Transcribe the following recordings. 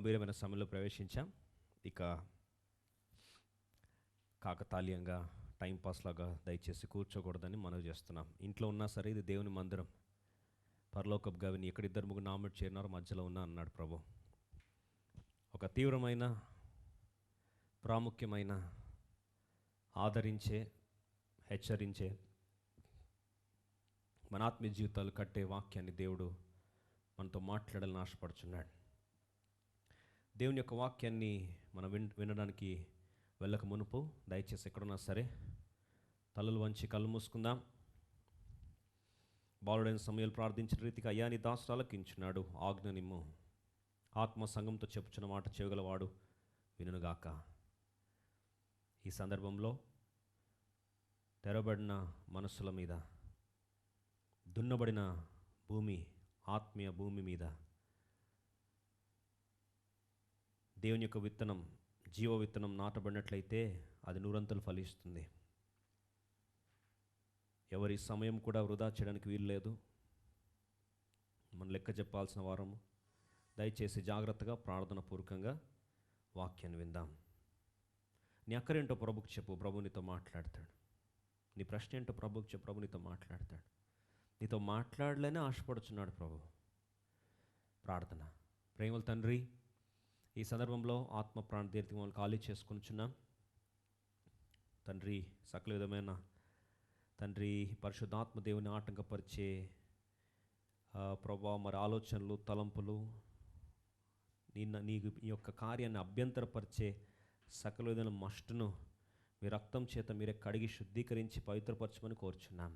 గంభీరమైన సమయంలో ప్రవేశించాం. ఇక కాకతాళీయంగా టైంపాస్ లాగా దయచేసి కూర్చోకూడదని మనవి చేస్తున్నాం. ఇంట్లో ఉన్నా సరే ఇది దేవుని మందిరం, పరలోకపు గవిని, ఎక్కడిద్దరు ముగ్గురు నామినేట్ చేరినారో మధ్యలో ఉన్నా అన్నాడు ప్రభు. ఒక తీవ్రమైన, ప్రాముఖ్యమైన, ఆదరించే, హెచ్చరించే, మన ఆత్మీయ జీవితాలు కట్టే వాక్యాన్ని దేవుడు మనతో మాట్లాడాలని ఆశపడుచున్నాడు. దేవుని యొక్క వాక్యాన్ని మనం వినడానికి వెళ్ళక మునుపు దయచేసి ఎక్కడున్నా సరే తలలు వంచి కళ్ళు మూసుకుందాం. బాలుడైన సమయాలు ప్రార్థించిన రీతికి అయ్యా నీ దాసుడు ఆలకించున్నాడు, ఆజ్ఞ నిమ్ము. ఆత్మ సంఘంతో చెప్పుచున్న మాట చేయగలవాడు వినుగాక. ఈ సందర్భంలో తెరబడిన మనస్సుల మీద, దున్నబడిన భూమి, ఆత్మీయ భూమి మీద దేవుని యొక్క విత్తనం, జీవ విత్తనం నాటబడినట్లయితే అది నూరంతలు ఫలిస్తుంది. ఎవరి సమయం కూడా వృధా చేయడానికి వీలు లేదు. మనం లెక్క చెప్పాల్సిన వారము. దయచేసి జాగ్రత్తగా, ప్రార్థన పూర్వకంగా వాక్యాన్ని విందాం. నీ అక్కరేంటో ప్రభుకి చెప్పు, ప్రభు నీతో మాట్లాడతాడు. నీ ప్రశ్న ఏంటో ప్రభుకి చెప్పు, ప్రభు నీతో మాట్లాడతాడు. నీతో మాట్లాడలేనే ఆశపడుచున్నాడు ప్రభు. ప్రార్థన. ప్రేమల తండ్రి, ఈ సందర్భంలో ఆత్మ ప్రాణ తీర్థం మమ్మల్ని ఖాళీ చేసుకొనిచున్నాం తండ్రి. సకల విధమైన తండ్రి పరిశుద్ధాత్మ దేవుని ఆటంకపరిచే ప్రభా మరి ఆలోచనలు, తలంపులు, నీ యొక్క కార్యాన్ని అభ్యంతరపరిచే సకల విధమైన మస్టును మీ రక్తం చేత మీరే కడిగి శుద్ధీకరించి పవిత్రపరచమని కోరుచున్నాం.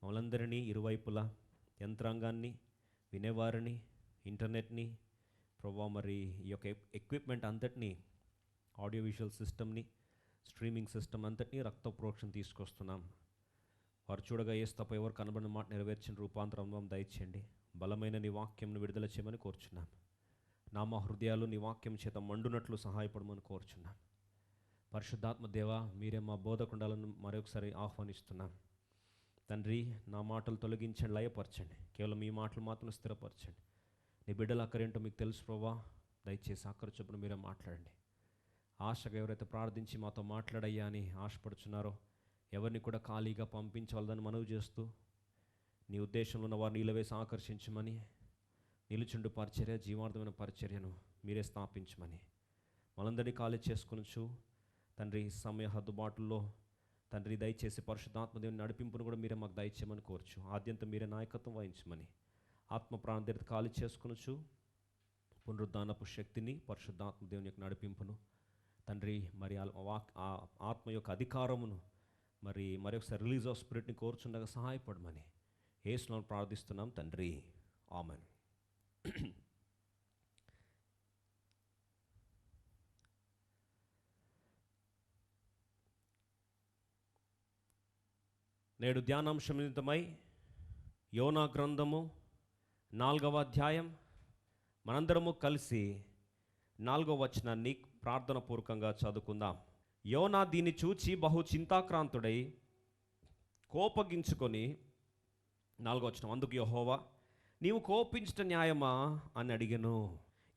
మమ్మల్ందరినీ ఇరువైపులా, యంత్రాంగాన్ని, వినేవారిని, ఇంటర్నెట్ని, ప్రభా మరి ఈ యొక్క ఎక్విప్మెంట్ అంతటినీ, ఆడియో విజువల్ సిస్టమ్ని, స్ట్రీమింగ్ సిస్టమ్ అంతటినీ రక్త ప్రోక్షణ తీసుకొస్తున్నాం. వారు చూడగా ఏసు తప్ప ఎవరు కనబడిన మాట నెరవేర్చిన రూపాంతరం దయచేయండి. బలమైన నీ వాక్యంను విడుదల చేయమని కోరుచున్నాం. మా హృదయాలు నీ వాక్యం చేత మండునట్లు సహాయపడమని కోరుచున్నాం. పరిశుద్ధాత్మ దేవా, మీరే మా బోధకుండాలను మరొకసారి ఆహ్వానిస్తున్నాం తండ్రి. నా మాటలు తొలగించండి, లయపరచండి. కేవలం ఈ మాటలు మాత్రం స్థిరపరచండి. నీ బిడ్డలు అక్కరేంటో మీకు తెలుసు ప్రభా. దయచేసి అక్కర చొప్పున మీరే మాట్లాడండి. ఆశగా ఎవరైతే ప్రార్థించి మాతో మాట్లాడయ్యా అని ఆశపడుచున్నారో ఎవరిని కూడా ఖాళీగా పంపించవలదని మనవి చేస్తూ, నీ ఉద్దేశంలో ఉన్న వారిని నిలవేసి ఆకర్షించమని, నిలుచుండు పరిచర్య, జీవార్థమైన పరిచర్యను మీరే స్థాపించమని మనందరినీ ఖాళీ చేసుకొనొచ్చు తండ్రి. సమయ హద్దుబాటుల్లో తండ్రి దయచేసి పరిశుద్ధాత్మదేవుని నడిపింపును కూడా మీరే మాకు దయచేయమని కోరుచు. ఆద్యంతం మీరే నాయకత్వం వహించమని ఆత్మ ప్రాంతీయత ఖాళీ చేసుకొనొచ్చు. పునరుద్ధానపు శక్తిని, పరిశుద్ధాత్మదేవుని యొక్క నడిపింపును తండ్రి, మరి ఆత్మ యొక్క అధికారమును మరి ఒకసారి రిలీజ్ ఆఫ్ స్పిరిట్ని కోరుచుండగా సహాయపడమని యేసునామములో ప్రార్థిస్తున్నాం తండ్రి. ఆమెన్. నేడు ధ్యానాంశం నిమిత్తమై యోనా గ్రంథము 4వ అధ్యాయం మనందరము కలిసి 4వ వచనాన్ని ప్రార్థన పూర్వకంగా చదువుకుందాం. యోనా దీన్ని చూచి బహు చింతాక్రాంతుడై కోపగించుకొని, 4వ వచనం, అందుకు యెహోవా నీవు కోపించట న్యాయమా అని అడిగెను.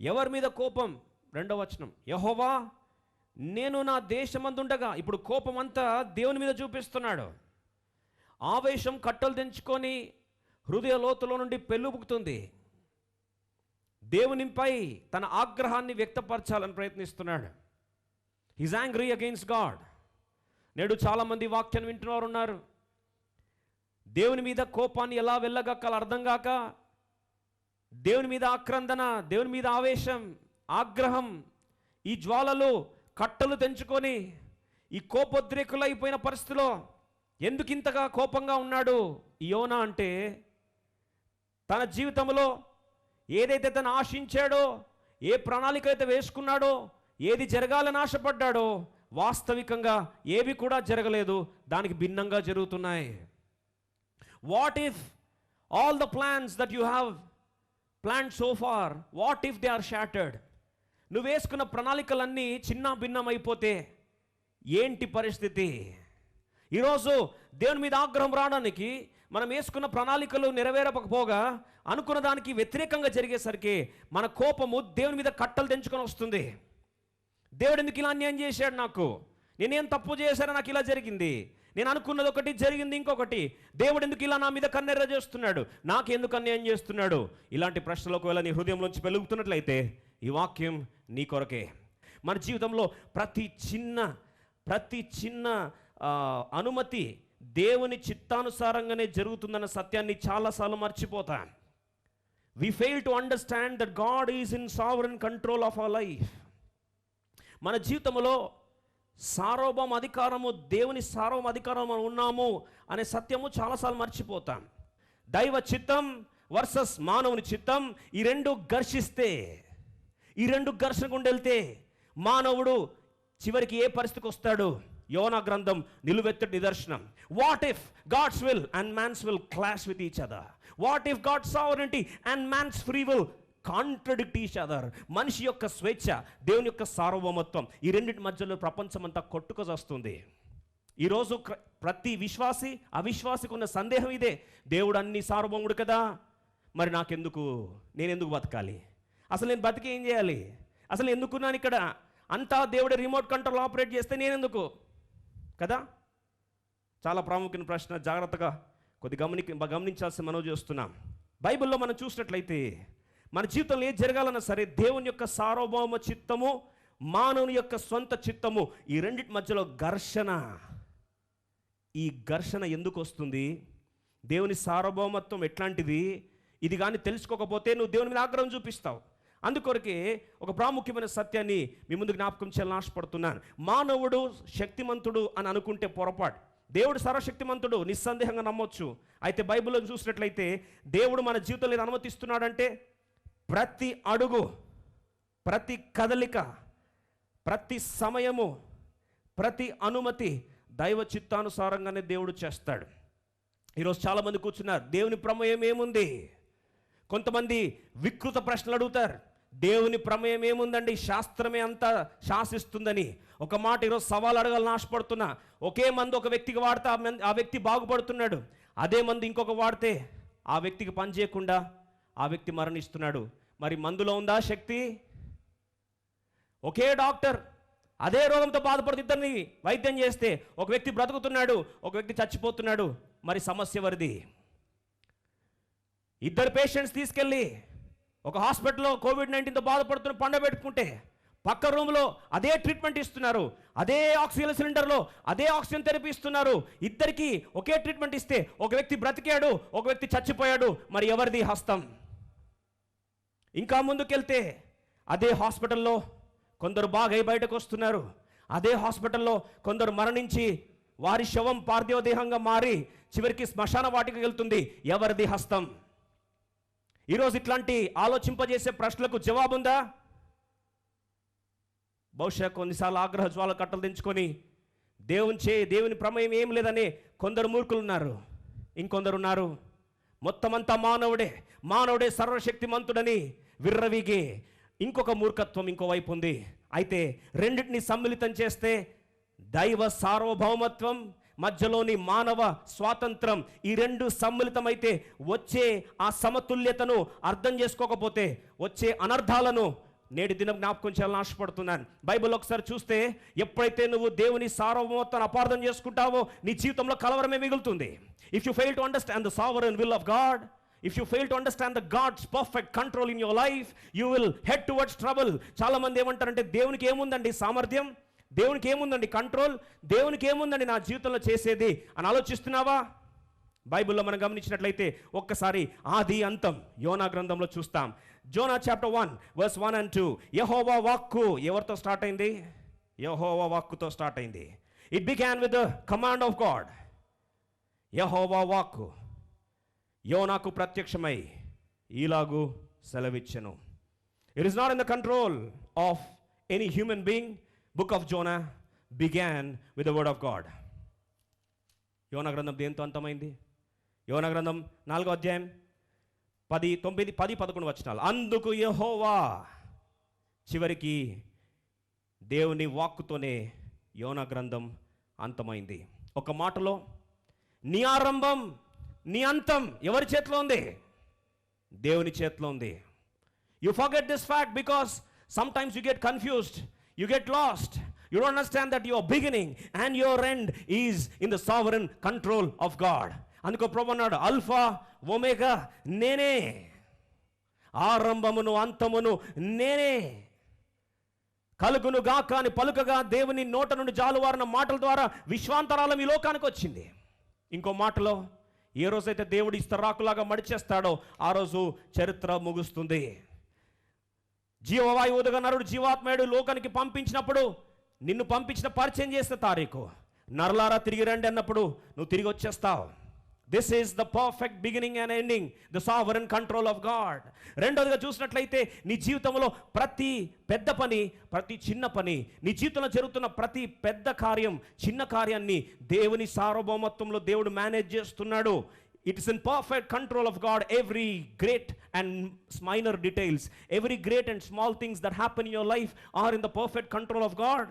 ఎవరి మీద కోపం? 2వ వచనం, యెహోవా నేను నా దేశమందుండగా. ఇప్పుడు కోపం అంతా దేవుని మీద చూపిస్తున్నాడు. ఆవేశం కట్టలు తెంచుకొని హృదయ లోతులో నుండి పెళ్ళుబుకుతుంది. దేవునిపై తన ఆగ్రహాన్ని వ్యక్తపరచాలని ప్రయత్నిస్తున్నాడు. He's angry against God. నేడు చాలామంది వాక్యాన్ని వింటున్నవారు ఉన్నారు. దేవుని మీద కోపాన్ని ఎలా వెళ్ళగక్కాలో అర్థం కాక, దేవుని మీద ఆక్రందన, దేవుని మీద ఆవేశం, ఆగ్రహం, ఈ జ్వాలలు కట్టలు తెంచుకొని ఈ కోపోద్రేకులైపోయిన పరిస్థితిలో ఎందుకు ఇంతగా కోపంగా ఉన్నాడు ఈ యోనా అంటే, తన జీవితంలో ఏదైతే తను ఆశించాడో, ఏ ప్రణాళిక అయితే వేసుకున్నాడో, ఏది జరగాలని ఆశపడ్డాడో, వాస్తవికంగా ఏవి కూడా జరగలేదు, దానికి భిన్నంగా జరుగుతున్నాయి. What if all the plans that you have planned so far, what if they are shattered? నువ్వు వేసుకున్న ప్రణాళికలన్నీ చిన్న భిన్నమైపోతే ఏంటి పరిస్థితి? ఈరోజు దేవుని మీద ఆగ్రహం రావడానికి మనం వేసుకున్న ప్రణాళికలు నెరవేరకపోగా అనుకున్న దానికి వ్యతిరేకంగా జరిగేసరికి మన కోపము దేవుని మీద కట్టలు తెంచుకొని వస్తుంది. దేవుడు ఎందుకు ఇలా అన్యాయం చేశాడు, నాకు నేనేం తప్పు చేశానో నాకు ఇలా జరిగింది, నేను అనుకున్నది ఒకటి జరిగింది ఇంకొకటి, దేవుడు ఎందుకు ఇలా నా మీద కన్నెర్ర చేస్తున్నాడు, నాకు ఎందుకు అన్యాయం చేస్తున్నాడు? ఇలాంటి ప్రశ్నలు ఒకవేళ నీ హృదయంలోంచి వెలుగుతున్నట్లయితే ఈ వాక్యం నీ కొరకే. మన జీవితంలో ప్రతి చిన్న అనుమతి దేవుని చిత్తానుసారంగానే జరుగుతుందన్న సత్యాన్ని చాలాసార్లు మర్చిపోతాం. We fail to understand that God is in sovereign control of our life. మన జీవితంలో సార్వభౌమ అధికారము, దేవుని సార్వభౌమ అధికారం ఉన్నాము అనే సత్యము చాలాసార్లు మర్చిపోతాం. దైవ చిత్తం వర్సెస్ మానవుని చిత్తం, ఈ రెండు ఘర్షిస్తే, ఈ రెండు ఘర్షణ గుండా వెళ్తే మానవుడు చివరికి ఏ పరిస్థితికి వస్తాడు? యోనా గ్రంథం నిలువెత్తటి నిదర్శనం. What if God's will and man's will clash with each other? What if God's sovereignty and man's free will contradict each other? మనిషి యొక్క స్వేచ్ఛ, దేవుని యొక్క సార్వభౌమత్వం, ఈ రెండింటి మధ్యలో ప్రపంచం అంతా కొట్టుకొస్తుంది. ఈరోజు ప్రతి విశ్వాసి అవిశ్వాసికి ఉన్న సందేహం ఇదే: దేవుడు అన్ని సార్వభౌముడు కదా, మరి నాకెందుకు, నేనెందుకు బతకాలి, అసలు నేను బతికి ఏం చేయాలి, అసలు ఎందుకున్నాను ఇక్కడ, అంతా దేవుడే రిమోట్ కంట్రోల్ ఆపరేట్ చేస్తే నేనెందుకు కదా? చాలా ప్రాముఖ్యమైన ప్రశ్న, జాగ్రత్తగా కొద్ది గమనించాల్సి మనం చేస్తున్నాం. బైబిల్లో మనం చూసినట్లయితే మన జీవితంలో ఏది జరగాలన్నా సరే దేవుని యొక్క సార్వభౌమ చిత్తము, మానవుని యొక్క సొంత చిత్తము, ఈ రెండింటి మధ్యలో ఘర్షణ. ఈ ఘర్షణ ఎందుకు వస్తుంది? దేవుని సార్వభౌమత్వం ఎట్లాంటిది, ఇది కానీ తెలుసుకోకపోతే నువ్వు దేవుని మీద ఆగ్రహం చూపిస్తావు. అందుకొరకే ఒక ప్రాముఖ్యమైన సత్యాన్ని మీ ముందు జ్ఞాపకం చేయాలని ఆశపడుతున్నాను. మానవుడు శక్తిమంతుడు అని అనుకుంటే పొరపాటు. దేవుడు సర్వశక్తిమంతుడు, నిస్సందేహంగా నమ్మొచ్చు. అయితే బైబిల్లో చూసినట్లయితే దేవుడు మన జీవితంలో అనుమతిస్తున్నాడంటే ప్రతి అడుగు, ప్రతి కదలిక, ప్రతి సమయము, ప్రతి అనుమతి దైవ చిత్తానుసారంగానే దేవుడు చేస్తాడు. ఈరోజు చాలామంది కూర్చున్నారు, దేవుని ప్రమేయం ఏముంది? కొంతమంది వికృత ప్రశ్నలు అడుగుతారు, దేవుని ప్రమేయం ఏముందండి, శాస్త్రమే అంతా శాసిస్తుందని. ఒక మాట ఈరోజు సవాల్ అడగాలని ఆశపడుతున్నా. ఒకే మందు ఒక వ్యక్తికి వాడితే ఆ వ్యక్తి బాగుపడుతున్నాడు, అదే మందు ఇంకొక వాడితే ఆ వ్యక్తికి పని చేయకుండా ఆ వ్యక్తి మరణిస్తున్నాడు. మరి మందులో ఉందా శక్తి? ఒకే డాక్టర్ అదే రోగంతో బాధపడుతూ ఇద్దరిని వైద్యం చేస్తే ఒక వ్యక్తి బ్రతుకుతున్నాడు, ఒక వ్యక్తి చచ్చిపోతున్నాడు. మరి సమస్య వరిది. ఇద్దరు పేషెంట్స్ తీసుకెళ్ళి ఒక హాస్పిటల్లో కోవిడ్-19తో బాధపడుతున్న పండబెట్టుకుంటే పక్క రూమ్లో అదే ట్రీట్మెంట్ ఇస్తున్నారు, అదే ఆక్సిజన్ సిలిండర్లో అదే ఆక్సిజన్ థెరపీ ఇస్తున్నారు. ఇద్దరికి ఒకే ట్రీట్మెంట్ ఇస్తే ఒక వ్యక్తి బ్రతికాడు, ఒక వ్యక్తి చచ్చిపోయాడు. మరి ఎవరిది హస్తం? ఇంకా ముందుకెళ్తే అదే హాస్పిటల్లో కొందరు బాగా బయటకు వస్తున్నారు, అదే హాస్పిటల్లో కొందరు మరణించి వారి శవం పార్థివ దేహంగా మారి చివరికి శ్మశాన వాటికి వెళ్తుంది. ఎవరిది హస్తం? ఈరోజు ఇట్లాంటి ఆలోచింపజేసే ప్రశ్నలకు జవాబుందా? బహుశా కొన్నిసార్లు ఆగ్రహ జ్వాల కట్టలు తెంచుకొని దేవుని ప్రమేయం ఏం లేదని కొందరు మూర్ఖులు ఉన్నారు. ఇంకొందరు ఉన్నారు మొత్తం అంతా మానవుడే సర్వశక్తిమంతుడని విర్రవీగే ఇంకొక మూర్ఖత్వం ఇంకోవైపు ఉంది. అయితే రెండింటిని సమ్మిళితం చేస్తే దైవ సార్వభౌమత్వం, మధ్యలోని మానవ స్వాతంత్రం, ఈ రెండు సమ్మిళితమైతే వచ్చే ఆ సమతుల్యతను అర్థం చేసుకోకపోతే వచ్చే అనర్థాలను నేటి దినం జ్ఞాపకం చేయాలని ఆశపడుతున్నాను. బైబిల్ ఒకసారి చూస్తే ఎప్పుడైతే నువ్వు దేవుని సార్వభౌమత్వాన్ని అపార్థం చేసుకుంటావో నీ జీవితంలో కలవరమే మిగులుతుంది. If you fail to understand the sovereign will of God, if you fail to understand the God's perfect control in your life, you will head towards trouble. చాలా మంది ఏమంటారంటే దేవునికి ఏముందండి సామర్థ్యం, దేవునికి ఏముందండి కంట్రోల్, దేవునికి ఏముందండి నా జీవితంలో చేసేది అని ఆలోచిస్తున్నావా? బైబిల్లో మనం గమనించినట్లయితే ఒక్కసారి ఆది అంతం యోనా గ్రంథంలో చూస్తాం. Jonah chapter 1 verse 1 and 2. యెహోవా వాక్కు ఎవరితో స్టార్ట్ అయింది? యెహోవా వాక్కుతో స్టార్ట్ అయింది. It began with the command of God. యెహోవా వాక్కు యోనాకు ప్రత్యక్షమై ఈలాగు సెలవిచ్చెను. It is not in the control of any human being. Book of Jonah began with the word of God. యోనా గ్రంథం దేంతో అంతమైంది? యోనా గ్రంథం 4వ అధ్యాయం 10, 9, 10, 11 వచనాలు. అందుకు యెహోవా, చివరికి దేవుని వాక్కుతోనే యోనా గ్రంథం అంతమైంది. ఒక మాటలో నీ ఆరంభం నీ అంతం ఎవరి చేతిలో ఉంది? దేవుని చేతిలో ఉంది. You forget this fact because sometimes you get confused, you get lost, you don't understand that your beginning and your end is in the sovereign control of God. అందుకో ప్రభు అన్నాడు, ఆల్ఫా ఒమేగా నేనే, ఆరంభమును అంతమును నేనే. కలుగును గాక అని పలుకగా దేవుని నోట నుండి జాలువారిన మాటల ద్వారా విశ్వాంతరాలం ఈ లోకానికి వచ్చింది. ఇంకో మాటలో ఏ రోజైతే దేవుడు ఇస్తరాకులాగా మడిచేస్తాడో ఆ రోజు చరిత్ర ముగుస్తుంది. జీవవాయువుగా నరుడు జీవాత్మయుడు లోకానికి పంపించినప్పుడు నిన్ను పంపించిన పరిచయం చేసిన తారీఖు, నరలారా తిరిగి రండి అన్నప్పుడు నువ్వు తిరిగి వచ్చేస్తావు. This is the perfect beginning and ending, the sovereign control of God. రెండోదిగా చూసినట్లయితే నీ జీవితంలో ప్రతి పెద్ద పని, ప్రతి చిన్న పని, నీ జీవితంలో జరుగుతున్న ప్రతి పెద్ద కార్యం, చిన్న కార్యాన్ని దేవుని సార్వభౌమత్వంలో దేవుడు మేనేజ్ చేస్తున్నాడు. It is in perfect control of God. Every great and minor details, every great and small things that happen in your life are in the perfect control of God.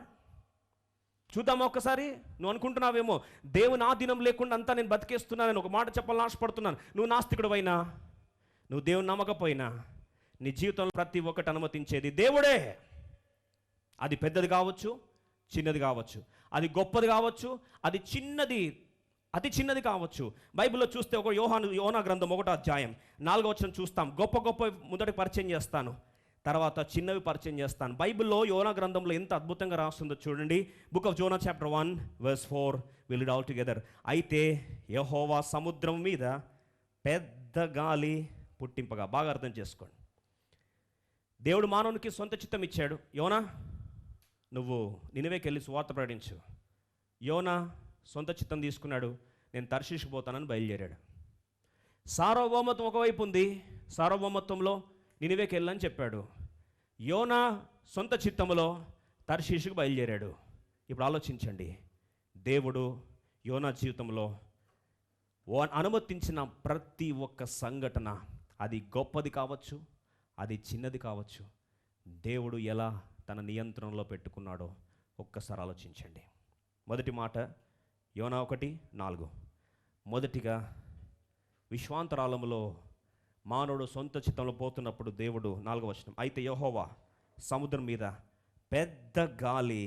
చూద్దామా ఒక్కసారి? నువ్వు అనుకుంటున్నావేమో దేవుని ఆధీనం లేకుండా అంతా నేను బతికేస్తున్నానని. ఒక మాట చెప్పాలని ఆశపడుతున్నాను. నువ్వు నాస్తికుడు అయినా, నువ్వు దేవుని నమ్మకపోయినా, నీ జీవితంలో ప్రతి ఒక్కటి అనుమతించేది దేవుడే. అది పెద్దది కావచ్చు, చిన్నది కావచ్చు, అది గొప్పది కావచ్చు, అది చిన్నది, అతి చిన్నది కావచ్చు. బైబిల్లో చూస్తే ఒక యోనా గ్రంథం 1వ అధ్యాయం 4వ వచనం చూస్తాం. గొప్ప గొప్ప మొదటి పరిచయం చేస్తాను, తర్వాత చిన్నవి పరిచయం చేస్తాను. బైబిల్లో యోనా గ్రంథంలో ఎంత అద్భుతంగా రాస్తుందో చూడండి. Book of Zona chapter 1 verse 4, will read all together. అయితే యెహోవా సముద్రం మీద పెద్ద గాలి పుట్టింపగా. బాగా అర్థం చేసుకోండి. దేవుడు మానవునికి సొంత చిత్తం ఇచ్చాడు. యోనా, నువ్వు నినివేకి వెళ్ళి సువార్త ప్రకటించు. యోనా సొంత చిత్తం తీసుకున్నాడు, నేను తర్షీషుకు పోతానని బయలుదేరాడు. సార్వభౌమత్వం ఒకవైపు ఉంది, సార్వభౌమత్వంలో నినివేకి వెళ్ళని చెప్పాడు. యోనా సొంత చిత్తంలో తర్షీషుకు బయలుదేరాడు. ఇప్పుడు ఆలోచించండి, దేవుడు యోనా జీవితంలో అనుమతించిన ప్రతి ఒక్క సంఘటన, అది గొప్పది కావచ్చు, అది చిన్నది కావచ్చు, దేవుడు ఎలా తన నియంత్రణలో పెట్టుకున్నాడో ఒక్కసారి ఆలోచించండి. మొదటి మాట యోనా 1:4. మొదటిగా విశ్వాంతరాళములో మానవుడు సొంత చిత్తంలో పోతున్నప్పుడు దేవుడు 4వ వచనం, అయితే యెహోవా సముద్రం మీద పెద్ద గాలి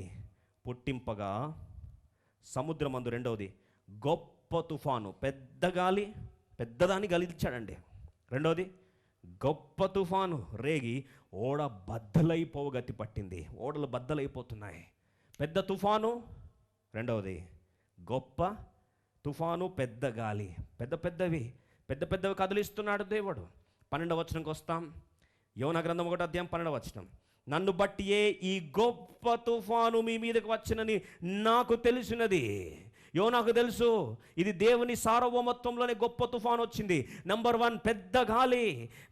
పుట్టింపగా సముద్రమందు. రెండవది గొప్ప తుఫాను. పెద్ద గాలి, పెద్దదాన్ని గలిచాడండి. రెండవది గొప్ప తుఫాను రేగి ఓడ బద్దలైపోవు గతి పట్టింది. ఓడలు బద్దలైపోతున్నాయి. పెద్ద తుఫాను, రెండవది గొప్ప తుఫాను, పెద్ద గాలి, పెద్ద పెద్దవి కదిలిస్తున్నాడు దేవుడు. 12వ వచనంకి వస్తాం. యోనా గ్రంథం 1వ అధ్యాయం 12వ వచనం. నన్ను బట్టియే ఈ గొప్ప తుఫాను మీ మీదకి వచ్చినని నాకు తెలిసినది. యోనాకు తెలుసు ఇది దేవుని సార్వభౌమత్వంలోనే గొప్ప తుఫాను వచ్చింది. నంబర్ 1 పెద్ద గాలి,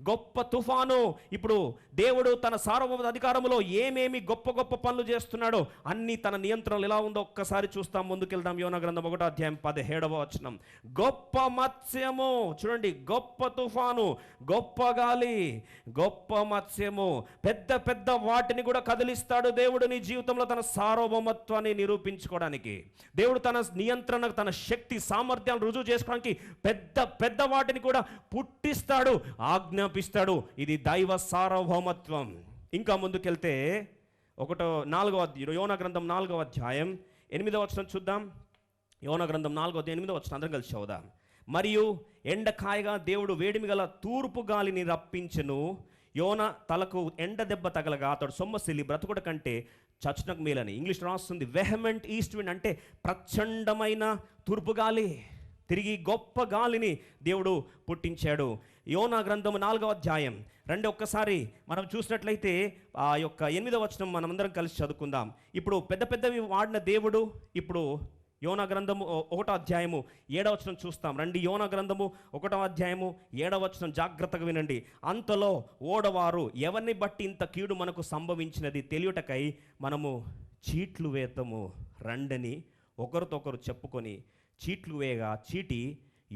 గొప్ప తుఫాను. ఇప్పుడు దేవుడు తన సార్వభౌమ అధికారంలో ఏమేమి గొప్ప గొప్ప పనులు చేస్తున్నాడో అన్నీ తన నియంత్రణలు ఎలా ఉందో ఒక్కసారి చూస్తాం. ముందుకెళ్దాం. యోనా గ్రంథం 1వ అధ్యాయం 17వ వచనం. గొప్ప మత్స్యము, చూడండి, గొప్ప తుఫాను, గొప్ప గాలి, గొప్ప మత్స్యము, పెద్ద వాటిని కూడా కదిలిస్తాడు దేవుడు నీ జీవితంలో తన సార్వభౌమత్వాన్ని నిరూపించుకోవడానికి. దేవుడు తన నియంత్రణ, తన శక్తి సామర్థ్యాలు రుజువు చేసుకోవడానికి పెద్ద వాటిని కూడా పుట్టిస్తాడు, ఆజ్ఞాపిస్తాడు. ఇది దైవ సార్వభౌమత్వం. ఇంకా ముందుకెళ్తే యోనా గ్రంథం 4వ అధ్యాయం 8వ వచనం చూద్దాం. యోనా గ్రంథం 4వ అధ్యాయం 8వ వచనం అందరం కలిసి చదువుదాం. మరియు ఎండకాయగా దేవుడు వేడిమి గల తూర్పు గాలిని రప్పించెను. యోన తలకు ఎండ దెబ్బ తగలగా అతడు సొమ్మసిల్లి బ్రతుకుట కంటే చచ్చునకు మేలని. ఇంగ్లీష్ రాస్తుంది వెహమెంట్ ఈస్ట్ విండ్, అంటే ప్రచండమైన తూర్పు గాలి. తిరిగి గొప్ప గాలిని దేవుడు పుట్టించాడు. యోనా గ్రంథము 4వ అధ్యాయం ఒక్కసారి మనం చూసినట్లయితే ఆ యొక్క 8వ వచనం మనమందరం కలిసి చదువుకుందాం. ఇప్పుడు పెద్దవి వాడిన దేవుడు ఇప్పుడు యోనా గ్రంథము 1వ అధ్యాయము 7వ వచనం చూస్తాం. రండి, యోనా గ్రంథము 1వ అధ్యాయము 7వ వచనం జాగ్రత్తగా వినండి. అంతలో ఓడవారు ఎవరిని బట్టి ఇంత కీడు మనకు సంభవించినది తెలియటకై మనము చీట్లు వేతము రండని ఒకరితో ఒకరు చెప్పుకొని చీట్లు వేయగా చీటి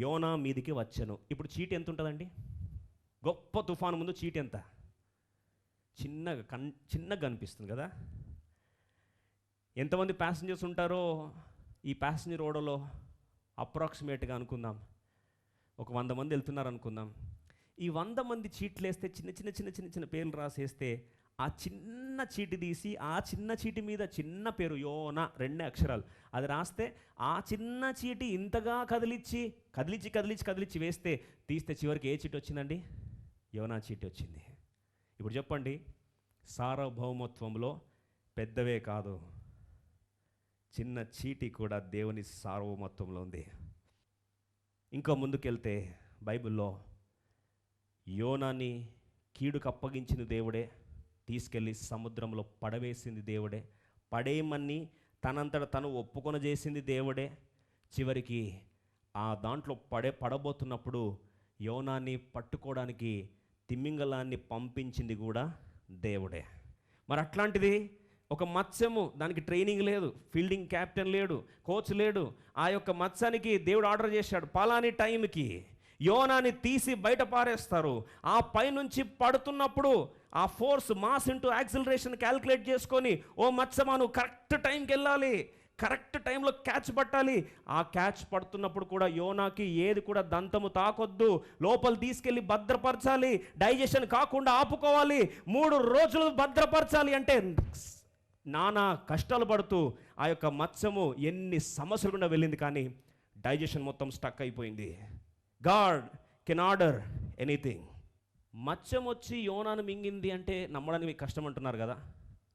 యోనా మీదికి వచ్చెను. ఇప్పుడు చీటి ఎంత ఉంటుందండి? గొప్ప తుఫాను ముందు చీటి ఎంత? చిన్నగా కనిపిస్తుంది కదా. ఎంతమంది ప్యాసింజర్స్ ఉంటారో ఈ ప్యాసింజర్ ఓడలో అప్రాక్సిమేట్గా అనుకుందాం ఒక 100 మంది వెళ్తున్నారు అనుకుందాం. ఈ 100 మంది చీట్లు వేస్తే చిన్న చిన్న చిన్న చిన్న చిన్న పేర్లు రాసేస్తే ఆ చిన్న చీటి తీసి ఆ చిన్న చీటి మీద చిన్న పేరు యోనా 2 అక్షరాలు అది రాస్తే ఆ చిన్న చీటి ఇంతగా కదిలిచ్చి కదిలిచ్చి కదిలిచ్చి కదిలిచ్చి వేస్తే తీస్తే చివరికి ఏ చీటి వచ్చిందండి? యోనా చీటి వచ్చింది. ఇప్పుడు చెప్పండి, సార్వభౌమత్వంలో పెద్దవే కాదు, చిన్న చీటి కూడా దేవుని సార్వభౌమత్వంలో ఉంది. ఇంకా ముందుకెళ్తే బైబిల్లో యోనాని కీడుకు అప్పగించిన దేవుడే, తీసుకెళ్ళి సముద్రంలో పడవేసింది దేవుడే, పడేయమని తనంతట తను ఒప్పుకొని చేసింది దేవుడే. చివరికి ఆ దాంట్లో పడబోతున్నప్పుడు యోనాన్ని పట్టుకోవడానికి తిమింగలాన్ని పంపించింది కూడా దేవుడే. మరి అట్లాంటిది ఒక మత్స్యము, దానికి ట్రైనింగ్ లేదు, ఫీల్డింగ్ క్యాప్టెన్ లేడు, కోచ్ లేడు. ఆ యొక్క మత్స్యానికి దేవుడు ఆర్డర్ చేశాడు, పలాని టైంకి యోనాని తీసి బయట పారేస్తారు. ఆ పైనుంచి పడుతున్నప్పుడు ఆ force mass into acceleration calculate చేసుకొని, ఓ మత్స్యమా నువ్వు కరెక్ట్ టైంకి వెళ్ళాలి, కరెక్ట్ టైంలో క్యాచ్ పట్టాలి. ఆ క్యాచ్ పడుతున్నప్పుడు కూడా యోనాకి ఏది కూడా దంతము తాకొద్దు, లోపల తీసుకెళ్ళి భద్రపరచాలి, డైజెషన్ కాకుండా ఆపుకోవాలి, 3 రోజులు భద్రపరచాలి. అంటే నానా కష్టాలు పడుతూ ఆ యొక్క మత్స్యము ఎన్ని సమస్యలు గుండా వెళ్ళింది, కానీ డైజెషన్ మొత్తం స్టక్ అయిపోయింది. God can order anything. మత్స్యం వచ్చి యోనాను మింగింది అంటే నమ్మడానికి మీకు కష్టం అంటున్నారు కదా,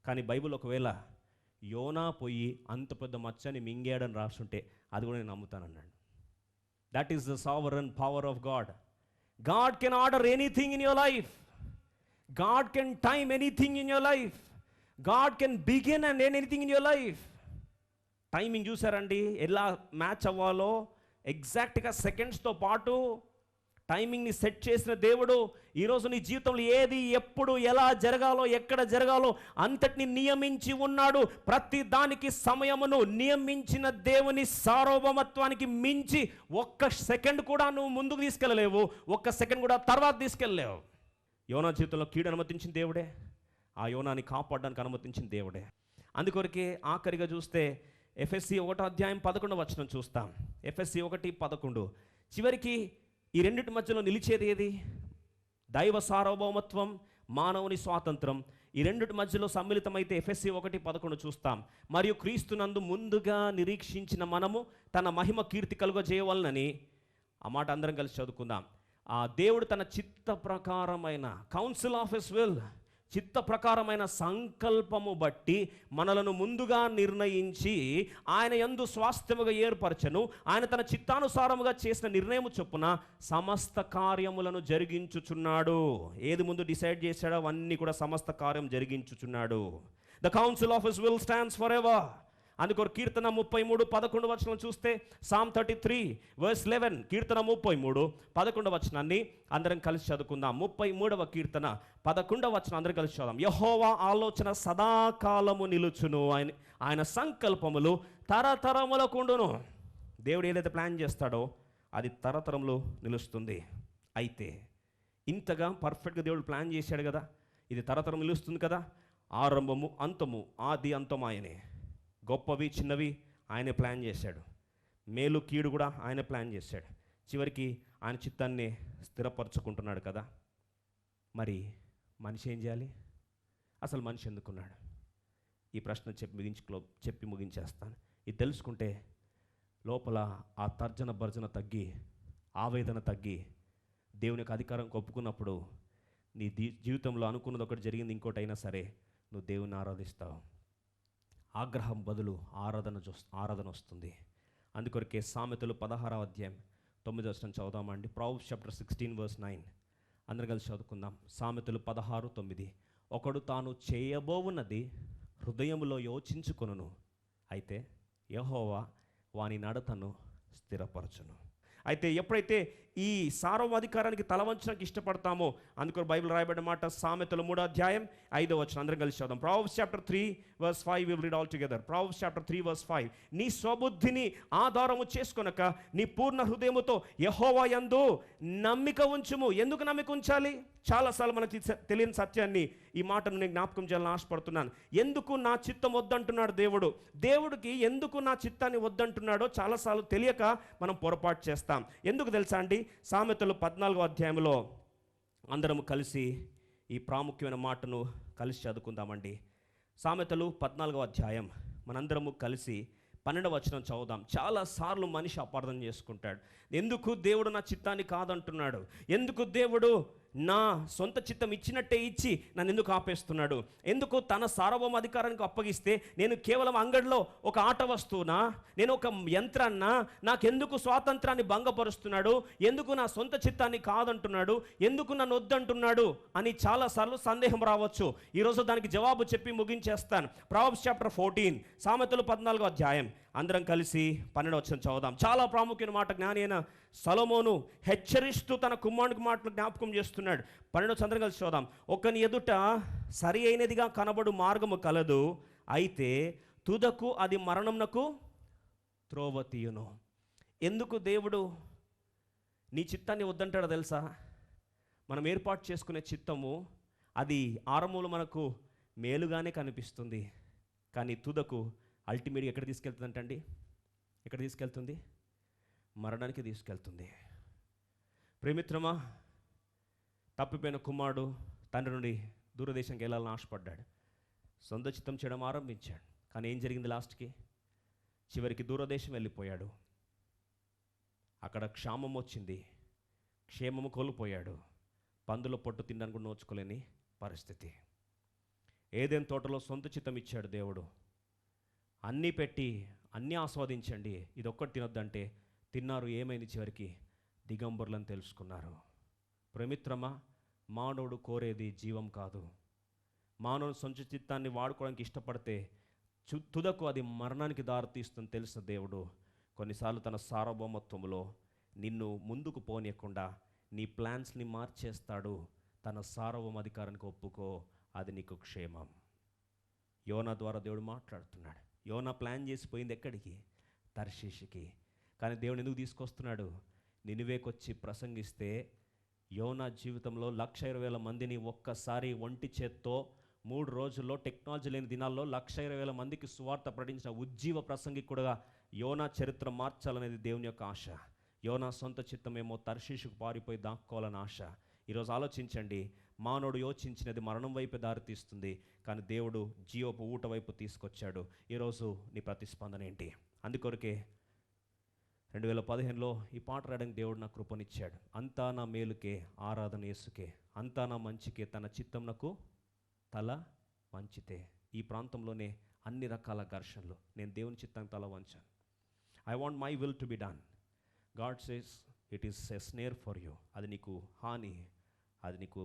కానీ బైబిల్ ఒకవేళ యోనా పోయి అంత పెద్ద మత్స్యాన్ని మింగాడని రాస్తుంటే అది కూడా నేను నమ్ముతానన్నాడు. That is the sovereign power of God. God can order anything in your life. God can time anything in your life. God can begin and end anything in your life. Timing చూసారండి, ఎలా match అవ్వాలో ఎగ్జాక్ట్గా సెకండ్స్తో పాటు టైమింగ్ని set చేసిన దేవుడు ఈరోజు నీ జీవితంలో ఏది ఎప్పుడు ఎలా జరగాలో ఎక్కడ జరగాలో అంతటిని నియమించి ఉన్నాడు. ప్రతి దానికి సమయమును నియమించిన దేవుని సార్వభౌమత్వానికి మించి ఒక్క సెకండ్ కూడా నువ్వు ముందుకు తీసుకెళ్ళలేవు, ఒక్క సెకండ్ కూడా తర్వాత తీసుకెళ్ళలేవు. యోనా జీవితంలో కీడు అనుమతించిన దేవుడే, ఆ యోనాని కాపాడడానికి అనుమతించిన దేవుడే. అందుకొరకే ఆఖరిగా చూస్తే ఎఫెసీ 1:11 చూస్తాం. ఎఫెసీ 1:11 చివరికి ఈ రెండింటి మధ్యలో నిలిచేది ఏది? దైవ సార్వభౌమత్వం, మానవుని స్వాతంత్రం. ఈ రెండింటి మధ్యలో సమ్మిళితమైతే ఎఫెసీ 1:11 చూస్తాం. మరియు క్రీస్తునందు ముందుగా నిరీక్షించిన మనము తన మహిమ కీర్తి కలుగజేయవలనని, ఆ మాట అందరం కలిసి చదువుకుందాం. ఆ దేవుడు తన చిత్త ప్రకారమైన కౌన్సిల్ ఆఫ్ హిస్ విల్, చిత్త ప్రకారమైన సంకల్పము బట్టి మనలను ముందుగా నిర్ణయించి ఆయన యందు స్వాస్థ్యముగా ఏర్పరచను. ఆయన తన చిత్తానుసారముగా చేసిన నిర్ణయము చొప్పున సమస్త కార్యములను జరిగించుచున్నాడు. ఏది ముందు డిసైడ్ చేశాడో అవన్నీ కూడా సమస్త కార్యం జరిగించుచున్నాడు. The council of his will stands for ever. అందుకొర కీర్తన 33:11 చూస్తే Psalm 33:11, కీర్తన 33:11 అందరం కలిసి చదువుకుందాం. 33వ కీర్తన 11 అందరం కలిసి చదువుదాం. యెహోవా ఆలోచన సదాకాలము నిలుచును, ఆయన సంకల్పములు తరతరములకుండును. దేవుడు ఏదైతే ప్లాన్ చేస్తాడో అది తరతరములు నిలుస్తుంది. అయితే ఇంతగా పర్ఫెక్ట్గా దేవుడు ప్లాన్ చేశాడు కదా, ఇది తరతరం నిలుస్తుంది కదా. ఆరంభము అంతము, ఆది అంతము ఆయనే. గొప్పవి చిన్నవి ఆయనే ప్లాన్ చేశాడు, మేలు కీడు కూడా ఆయన ప్లాన్ చేశాడు. చివరికి ఆయన చిత్తాన్ని స్థిరపరచుకుంటున్నాడు కదా. మరి మనిషి ఏం చేయాలి? అసలు మనిషి ఎందుకున్నాడు? ఈ ప్రశ్న చెప్పి ముగించేస్తాను. ఇది తెలుసుకుంటే లోపల ఆ తర్జన భర్జన తగ్గి, ఆవేదన తగ్గి, దేవునికి అధికారం ఒప్పుకున్నప్పుడు నీ జీవితంలో అనుకున్నది ఒకటి జరిగింది, ఇంకోటి అయినా సరే నువ్వు దేవుని ఆరాధిస్తావు. ఆగ్రహం బదులు ఆరాధన వస్తుంది. అందుకొరకే సామెతలు 16:9 చదువుదామండి. Proverbs chapter 16:9 అందరం కలిసి చదువుకుందాం. సామెతలు 16:9 ఒకడు తాను చేయబోవున్నది హృదయములో యోచించుకొనును, అయితే యెహోవా వాని నడతను స్థిరపరచును. అయితే ఎప్పుడైతే ఈ సార్వభౌమాధికారానికి తల వంచడానికి ఇష్టపడతామో అందుకు బైబిల్ రాయబడిన మాట సామెతలు 3:5 అందరం కలిసి చదుదాం. Proverbs chapter 3:5 we will read all together. Proverbs chapter 3:5 నీ స్వబుద్ధిని ఆధారము చేసుకొనక నీ పూర్ణ హృదయముతో యెహోవా యందు నమ్మిక ఉంచుము. ఎందుకు నమ్మిక ఉంచాలి? చాలాసార్లు మనకి తెలియని సత్యాన్ని ఈ మాటను నేను జ్ఞాపకం చేయాలని ఆశపడుతున్నాను. ఎందుకు నా చిత్తం వద్దంటున్నాడు దేవుడు? దేవుడికి ఎందుకు నా చిత్తాన్ని వద్దంటున్నాడో చాలాసార్లు తెలియక మనం పొరపాటు చేస్తాం. ఎందుకు తెలుసా అండి? సామెతలు 14వ అధ్యాయంలో అందరం కలిసి ఈ ప్రాముఖ్యమైన మాటను కలిసి చదువుకుందామండి. సామెతలు 14వ అధ్యాయం మనందరము కలిసి 12వ వచనం చదువుదాం. చాలాసార్లు మనిషి అపార్థం చేసుకుంటాడు. ఎందుకు దేవుడు నా చిత్తాన్ని కాదంటున్నాడు? ఎందుకు దేవుడు నా సొంత చిత్తం ఇచ్చినట్టే ఇచ్చి నన్ను ఎందుకు ఆపేస్తున్నాడు? ఎందుకు తన సార్వభౌమ అధికారానికి అప్పగిస్తే నేను కేవలం అంగడిలో ఒక ఆట వస్తువునా, నేను ఒక యంత్రాన్నా, నాకెందుకు స్వాతంత్రాన్ని భంగపరుస్తున్నాడు? ఎందుకు నా సొంత చిత్తాన్ని కాదంటున్నాడు? ఎందుకు నన్ను వద్దంటున్నాడు అని చాలాసార్లు సందేహం రావచ్చు. ఈరోజు దానికి జవాబు చెప్పి ముగించేస్తాను. Proverbs chapter 14 సామెతలు 14వ అధ్యాయం అందరం కలిసి 12వ వచనం చదువుదాం. చాలా ప్రాముఖ్యమైన మాట జ్ఞాని అయిన సొలొమోను హెచ్చరిస్తూ తన కుమారునికి మాటలు జ్ఞాపకం చేస్తున్నాడు. 12వ వచనం కలిసి చదువుదాం. ఒకని ఎదుట సరి అయినదిగా కనబడు మార్గము కలదు, అయితే తుదకు అది మరణమునకు త్రోవ తీయును. ఎందుకు దేవుడు నీ చిత్తాన్ని వద్దంటాడో తెలుసా? మనం ఏర్పాటు చేసుకునే చిత్తము అది ఆరంభంలో మనకు మేలుగానే కనిపిస్తుంది, కానీ తుదకు అల్టిమేట్గా ఎక్కడ తీసుకెళ్తుందంటండి? ఎక్కడ తీసుకెళ్తుంది? మరణానికి తీసుకెళ్తుంది. ప్రేమిత్రమా, తప్పిపోయిన కుమారుడు తండ్రి నుండి దూరదేశంకి వెళ్ళాలని ఆశపడ్డాడు. సొంత చిత్తం చేయడం ఆరంభించాడు. కానీ ఏం జరిగింది? లాస్ట్కి చివరికి దూరదేశం వెళ్ళిపోయాడు. అక్కడ క్షామం వచ్చింది, క్షేమము కోల్పోయాడు. పందుల పొట్టు తినడానికి కూడా నోచుకోలేని పరిస్థితి. ఏదైనా తోటలో సొంత చిత్తం ఇచ్చాడు దేవుడు. అన్నీ పెట్టి అన్నీ ఆస్వాదించండి, ఇది ఒక్కటి తినొద్దంటే తిన్నారు. ఏమైంది? చివరికి దిగంబరులను తెలుసుకున్నారు. ప్రేమిత్రమా, మానవుడు కోరేది జీవం కాదు. మానవుడు సొంత చిత్తాన్ని వాడుకోవడానికి ఇష్టపడితే తుదకు అది మరణానికి దారితీస్తుంది. తెలుసు దేవుడు కొన్నిసార్లు తన సార్వభౌమత్వంలో నిన్ను ముందుకు పోనీయకుండా నీ ప్లాన్స్ని మార్చేస్తాడు. తన సార్వభౌమ అధికారానికి ఒప్పుకో, అది నీకు క్షేమం. యోనా ద్వారా దేవుడు మాట్లాడుతున్నాడు. యోనా ప్లాన్ చేసిపోయింది ఎక్కడికి? తర్షీషుకి. కానీ దేవుడు ఎందుకు తీసుకొస్తున్నాడు? నినివేకొచ్చి ప్రసంగిస్తే యోనా జీవితంలో 1,20,000 మందిని ఒక్కసారి ఒంటి చేత్తో 3 రోజుల్లో, టెక్నాలజీ లేని దినాల్లో 1,20,000 మందికి సువార్త ప్రకటించిన ఉజ్జీవ ప్రసంగికుడుగా యోనా చరిత్ర మార్చాలనేది దేవుని యొక్క ఆశ. యోనా సొంత చిత్తమేమో తర్షీషుకు పారిపోయి దాక్కోవాలని ఆశ. ఈరోజు ఆలోచించండి, మానవుడు యోచించినది మరణం వైపు దారితీస్తుంది, కానీ దేవుడు జీవపు ఊట వైపు తీసుకొచ్చాడు. ఈరోజు నీ ప్రతిస్పందన ఏంటి? అందుకొరకే 2015లో ఈ పాట రాయడానికి దేవుడు నాకు కృపనిచ్చాడు. అంతా నా మేలుకే, ఆరాధన యేసుకే, అంతా నా మంచికే, తన చిత్తంనకు తల వంచితే. ఈ ప్రాంతంలోనే అన్ని రకాల ఘర్షణలు. నేను దేవుని చిత్తానికి తల వంచాను. I want my will to be done. God says it is a snare for you. అది నీకు హాని, అది నీకు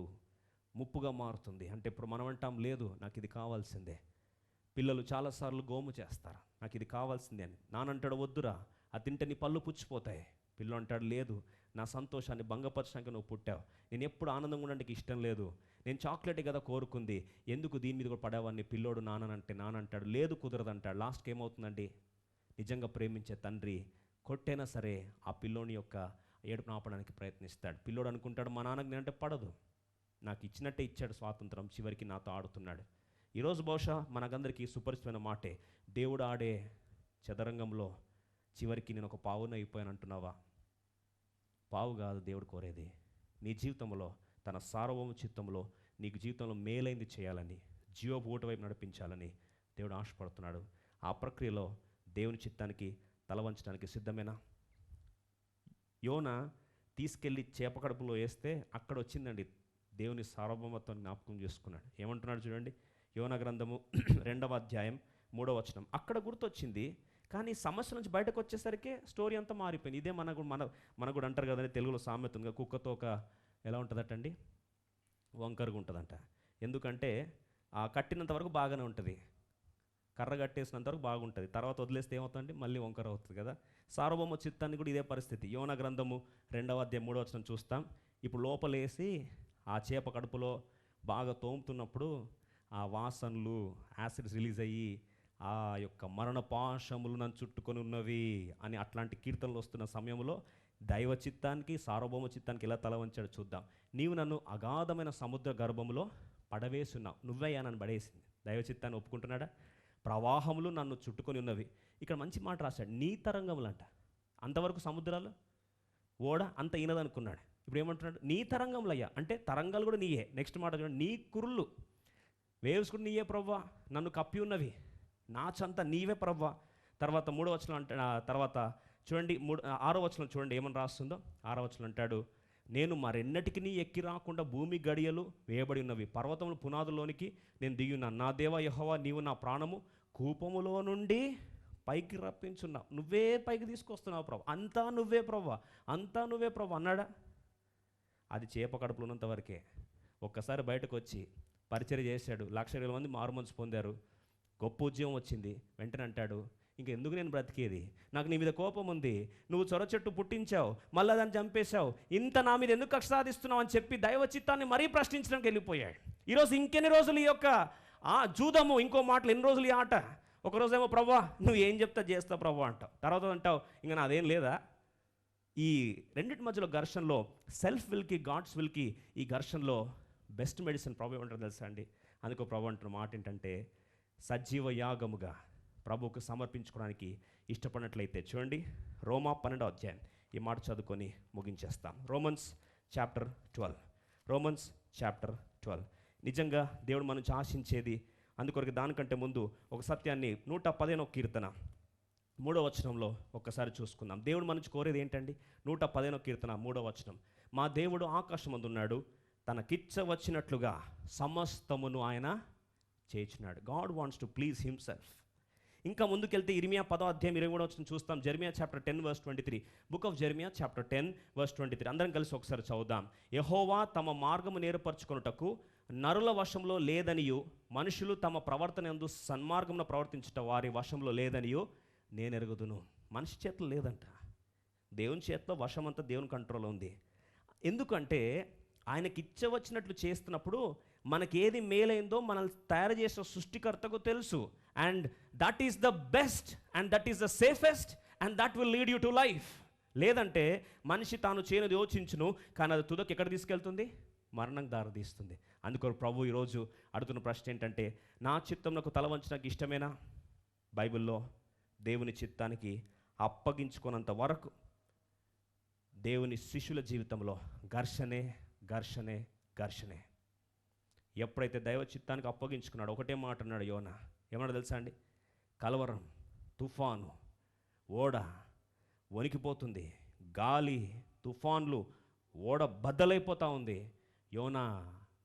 ముప్పుగా మారుతుంది. అంటే ఇప్పుడు మనం అంటాం, లేదు నాకు ఇది కావాల్సిందే. పిల్లలు చాలాసార్లు గోము చేస్తారు, నాకు ఇది కావాల్సిందే అని. నానంటాడు, వద్దురా, అది తింటే నీ పళ్ళు పుచ్చిపోతాయి. పిల్లలు అంటాడు, లేదు నా సంతోషాన్ని భంగపరచడానికి నువ్వు పుట్టావు, నేను ఎప్పుడు ఆనందంగా ఉండడానికి ఇష్టం లేదు, నేను చాక్లెట్ కదా కోరుకుంది, ఎందుకు దీని మీద కూడా పడేవాడిని. పిల్లోడు నానంటే నానంటాడు, లేదు కుదరదంటాడు. లాస్ట్కి ఏమవుతుందండి? నిజంగా ప్రేమించే తండ్రి కొట్టైనా సరే ఆ పిల్లోని యొక్క ఏడుపును ఆపడానికి ప్రయత్నిస్తాడు. పిల్లోడు అనుకుంటాడు, మా నాన్నకి నేనంటే పడదు, నాకు ఇచ్చినట్టే ఇచ్చాడు స్వాతంత్రం, చివరికి నాతో ఆడుతున్నాడు. ఈరోజు బహుశా మనకందరికీ సుపరిచితమైన మాటే, దేవుడు ఆడే చదరంగంలో చివరికి నేను ఒక పావును అయిపోయాను అంటున్నావా? పావు కాదు దేవుడు కోరేది. నీ జీవితంలో తన సార్వభౌమ చిత్తంలో నీకు జీవితంలో మేలైంది చేయాలని, జీవపు ఊట వైపు నడిపించాలని దేవుడు ఆశపడుతున్నాడు. ఆ ప్రక్రియలో దేవుని చిత్తానికి తల వంచడానికి సిద్ధమేనా? యోనా తీసుకెళ్ళి చేప కడుపులో వేస్తే అక్కడ వచ్చిందండి దేవుని సార్వభౌమత్వాన్ని జ్ఞాపకం చేసుకున్నాడు. ఏమంటున్నాడు చూడండి, యోనా గ్రంథము 2వ అధ్యాయం 3వ వచనం. అక్కడ గుర్తొచ్చింది, కానీ సమస్య నుంచి బయటకు వచ్చేసరికి స్టోరీ అంతా మారిపోయింది. ఇదే మనకు కూడా అంటారు కదండి తెలుగులో సామెతంగా, కుక్కతో ఒక ఎలా ఉంటుందటండి, వంకరగా ఉంటుందంట. ఎందుకంటే కట్టినంత వరకు బాగానే ఉంటుంది, కర్ర కట్టేసినంత వరకు బాగుంటుంది, తర్వాత వదిలేస్తే ఏమవుతుందంటే మళ్ళీ వంకర అవుతుంది కదా. సార్వభౌమ చిత్తాన్ని కూడా ఇదే పరిస్థితి. యోనా గ్రంథము 2వ అధ్యాయం 3వ వచనం చూస్తాం. ఇప్పుడు లోపలేసి ఆ చేప కడుపులో బాగా తోముతున్నప్పుడు ఆ వాసనలు, యాసిడ్స్ రిలీజ్ అయ్యి ఆ యొక్క మరణ పాశములు నన్ను చుట్టుకొని ఉన్నవి అని అట్లాంటి కీర్తనలు వస్తున్న సమయంలో దైవ చిత్తానికి, సార్వభౌమ చిత్తానికి ఎలా తల వంచాడు చూద్దాం. నీవు నన్ను అగాధమైన సముద్ర గర్భంలో పడవేసున్నావు, నువ్వయ్యా నన్ను పడేసింది. దైవ చిత్తాన్ని ఒప్పుకుంటున్నాడా? ప్రవాహములు నన్ను చుట్టుకొని ఉన్నవి. ఇక్కడ మంచి మాట రాశాడు, నీ తరంగములంట. అంతవరకు సముద్రాలు ఓడ అంత ఈనదనుకున్నాడు. ఇప్పుడు ఏమంటున్నాడు? నీ తరంగములయ్యా, అంటే తరంగాలు కూడా నీయే. నెక్స్ట్ మాట చూడండి, నీ కురుళ్ళు, వేవ్స్ కూడా నీయే ప్రవ్వా, నన్ను కప్పి ఉన్నవి, నా చంత నీవే ప్రవ్వా. తర్వాత 3వ వచనం అంటే తర్వాత చూడండి 6వ వచనం చూడండి ఏమని రాస్తుందో. 6వ వచనం అంటాడు, నేను మరెన్నటికి నీ ఎక్కి రాకుండా భూమి గడియలు వేయబడి ఉన్నవి, పర్వతముల పునాదుల్లోనికి నేను దిగున్నాను. నా దేవ యెహోవా, నీవు నా ప్రాణము కూపములో నుండి పైకి రప్పించున్నావు, నువ్వే పైకి తీసుకొస్తున్నావు ప్రభు, అంతా నువ్వే ప్రభు, అంతా నువ్వే ప్రభు అన్నాడా? అది చేప కడుపులో ఉన్నంత వరకే. ఒక్కసారి బయటకు వచ్చి పరిచర్య చేశాడు, 1,20,000 మంది మారుమనసు పొందారు, గొప్ప ఉద్యోగం వచ్చింది. వెంటనే అంటాడు, ఇంకెందుకు నేను బ్రతికేది, నాకు నీ మీద కోపం ఉంది, నువ్వు చొర చెట్టు పుట్టించావు, మళ్ళీ దాన్ని చంపేశావు, ఇంత నా మీద ఎందుకు కక్ష సాధిస్తున్నావు అని చెప్పి దైవ చిత్తాన్ని మరీ ప్రశ్నించడానికి వెళ్ళిపోయాడు. ఈరోజు ఇంకెన్ని రోజులు ఈ యొక్క జూదము, ఇంకో మాటలు ఎన్ని రోజులు ఈ ఆట. ఒకరోజేమో ప్రవ్వా నువ్వు ఏం చెప్తా చేస్తావు ప్రవ్వా అంటావు, తర్వాత అంటావు ఇంకా నాదేం లేదా. ఈ రెండింటి మధ్యలో ఘర్షణలో సెల్ఫ్ విల్కి గాడ్స్ విల్కి ఈ ఘర్షణలో బెస్ట్ మెడిసిన్ ప్రభు ఏమంటారు తెలుసా అండి? అందుకో ప్రభు అంటున్న మాట ఏంటంటే, సజీవ యాగముగా ప్రభువుకు సమర్పించుకోవడానికి ఇష్టపడినట్లయితే చూడండి రోమా 12వ అధ్యాయం ఈ మాట చదువుకొని ముగించేస్తాం. Romans chapter 12. నిజంగా దేవుడు మన నుంచి ఆశించేది అందుకొరకు దానికంటే ముందు ఒక సత్యాన్ని 115వ కీర్తన 3వ వచనంలో ఒక్కసారి చూసుకుందాం. దేవుడు మన నుంచి కోరేది ఏంటండి? 115వ కీర్తన 3వ వచనం, మా దేవుడు ఆకాశమందున్నాడు, తనకిచ్చ వచ్చినట్లుగా సమస్తమును ఆయన చేయించున్నాడు. God wants to please himself. ఇంకా ముందుకెళ్తే ఇర్మియా 10వ అధ్యాయం 23వ వచనం చూస్తాం. Jeremiah chapter 10 verse 23, book of Jeremiah chapter 10 verse 23. అందరం కలిసి ఒకసారి చదువుదాం. యెహోవా తమ మార్గము నేర్పరచుకొనుటకు నరుల వశంలో లేదనియు, మనుషులు తమ ప్రవర్తన యందు సన్మార్గమున ప్రవర్తించుట వారి వశంలో లేదనియు నేను ఎరుగుదును. మనిషి చేతిలో లేదంట, దేవుని చేతిలో వశమంతా దేవుని కంట్రోల్లో ఉంది. ఎందుకంటే ఆయనకి ఇచ్చవచ్చినట్లు చేస్తున్నప్పుడు మనకి ఏది మేలైందో మనల్ని తయారు చేసిన సృష్టికర్తకు తెలుసు. And that is the best and that is the safest and that will lead you to life. లేదంటే మనిషి తాను చేయనది యోచించును, కానీ అది తుదకు ఎక్కడ తీసుకెళ్తుంది? మరణం దారితీస్తుంది. అందుకని ప్రభు ఈరోజు అడుగుతున్న ప్రశ్న ఏంటంటే, నా చిత్తంలో తల వంచడానికి ఇష్టమేనా? బైబిల్లో దేవుని చిత్తానికి అప్పగించుకున్నంత వరకు దేవుని శిష్యుల జీవితంలో ఘర్షణే ఘర్షణే ఘర్షణే. ఎప్పుడైతే దైవ చిత్తానికి అప్పగించుకున్నాడు ఒకటే మాట అన్నాడు యోనా. ఏమన్నా తెలుసా అండి? కలవరం, తుఫాను, ఓడ వణికిపోతుంది, గాలి, తుఫాన్లు, ఓడ బద్దలైపోతూ ఉంది. యోనా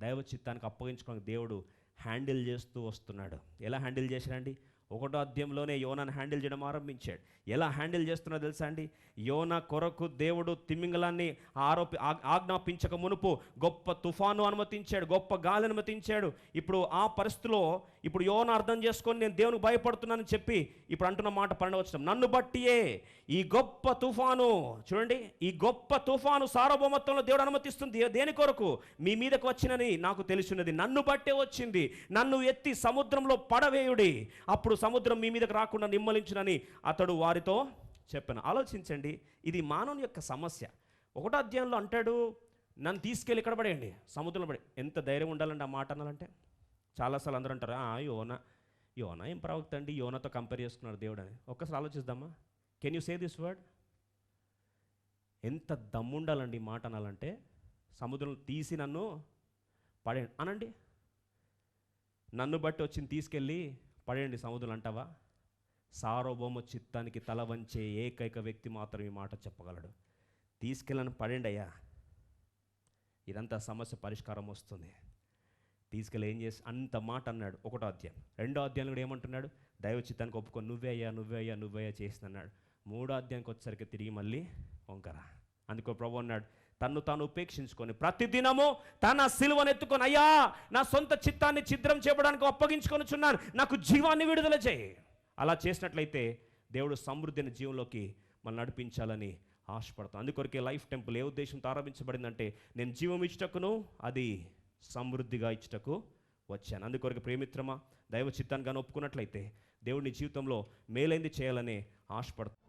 దైవ చిత్తానికి అప్పగించుకోవడానికి దేవుడు హ్యాండిల్ చేస్తూ వస్తున్నాడు. ఎలా హ్యాండిల్ చేశాడండి? 1వ అధ్యాయంలోనే యోనాను హ్యాండిల్ చేయడం ఆరంభించాడు. ఎలా హ్యాండిల్ చేస్తున్నా తెలుసా అండి? యోనా కొరకు దేవుడు తిమింగలాన్ని ఆజ్ఞాపించక మునుపు గొప్ప తుఫాను అనుమతించాడు, గొప్ప గాలి అనుమతించాడు. ఇప్పుడు ఆ పరిస్థితిలో ఇప్పుడు యోనా అర్థం చేసుకొని నేను దేవునికి భయపడుతున్నానని చెప్పి ఇప్పుడు అంటున్న మాట 12వ వచనం, నన్ను బట్టియే ఈ గొప్ప తుఫాను, చూడండి ఈ గొప్ప తుఫాను సార్వభౌమత్వంలో దేవుడు అనుమతిస్తుంది. దేని కొరకు? మీ మీదకు వచ్చినని నాకు తెలిసినది, నన్ను బట్టే వచ్చింది. నన్ను ఎత్తి సముద్రంలో పడవేయుడి, అప్పుడు సముద్రం మీ మీదకు రాకుండా నిమ్మలించునని అతడు వారితో చెప్పాను. ఆలోచించండి, ఇది మానవుని యొక్క సమస్య. 1వ అధ్యాయంలో అంటాడు నన్ను తీసుకెళ్ళి ఇక్కడ పడేయండి, సముద్రంలో పడే. ఎంత ధైర్యం ఉండాలండి ఆ మాట అనాలంటే? చాలాసార్లు అందరూ అంటారు యోనా ఏం ప్రవక్త అండి, యోనాతో కంపేర్ చేసుకున్నాడు దేవుడు అని. ఒక్కసారి ఆలోచిద్దామా? Can you say this word? ఎంత దమ్ముండాలండి ఈ మాట అనాలంటే? సముద్రంలో తీసి నన్ను పడేయండి అనండి. నన్ను బట్టి వచ్చింది తీసుకెళ్ళి పడేయండి సముద్రం అంటావా? సార్వభౌమ చిత్తానికి తల వంచే ఏకైక వ్యక్తి మాత్రం ఈ మాట చెప్పగలడు. తీసుకెళ్ళని పడేయండి అయ్యా, ఇదంతా సమస్య పరిష్కారం వస్తుంది. తీసుకెళ్ళి ఏం చేసి అంత మాట అన్నాడు 1వ అధ్యాయం. 2వ అధ్యాయంలో కూడా ఏమంటున్నాడు? దైవ చిత్తానికి ఒప్పుకొని నువ్వే అయ్యా చేసిన అన్నాడు. 3వ అధ్యాయానికి వచ్చేసరికి తిరిగి మళ్ళీ వంకర. అందుకో ప్రభు అన్నాడు, తన్ను తాను ఉపేక్షించుకొని ప్రతిదినము తన సిలువనెత్తుకొని, అయ్యా నా సొంత చిత్తాన్ని ఛిద్రం చేయడానికి అప్పగించుకొనుచున్నాను, నాకు జీవాన్ని విడుదల చేయి. అలా చేసినట్లయితే దేవుడు సమృద్ధిని జీవంలోకి మనం నడిపించాలని ఆశపడతాం. అందుకొరకే లైఫ్ టెంపుల్ ఏ ఉద్దేశంతో ఆరంభించబడిందంటే, నేను జీవం ఇచ్చుటకును అది సమృద్ధిగా ఇచ్చుటకు వచ్చాను. అందుకొరకు ప్రేమిత్రమా, దైవ చిత్తాన్ని కానీ ఒప్పుకున్నట్లయితే దేవుడి జీవితంలో మేలైంది చేయాలని ఆశపడతాం.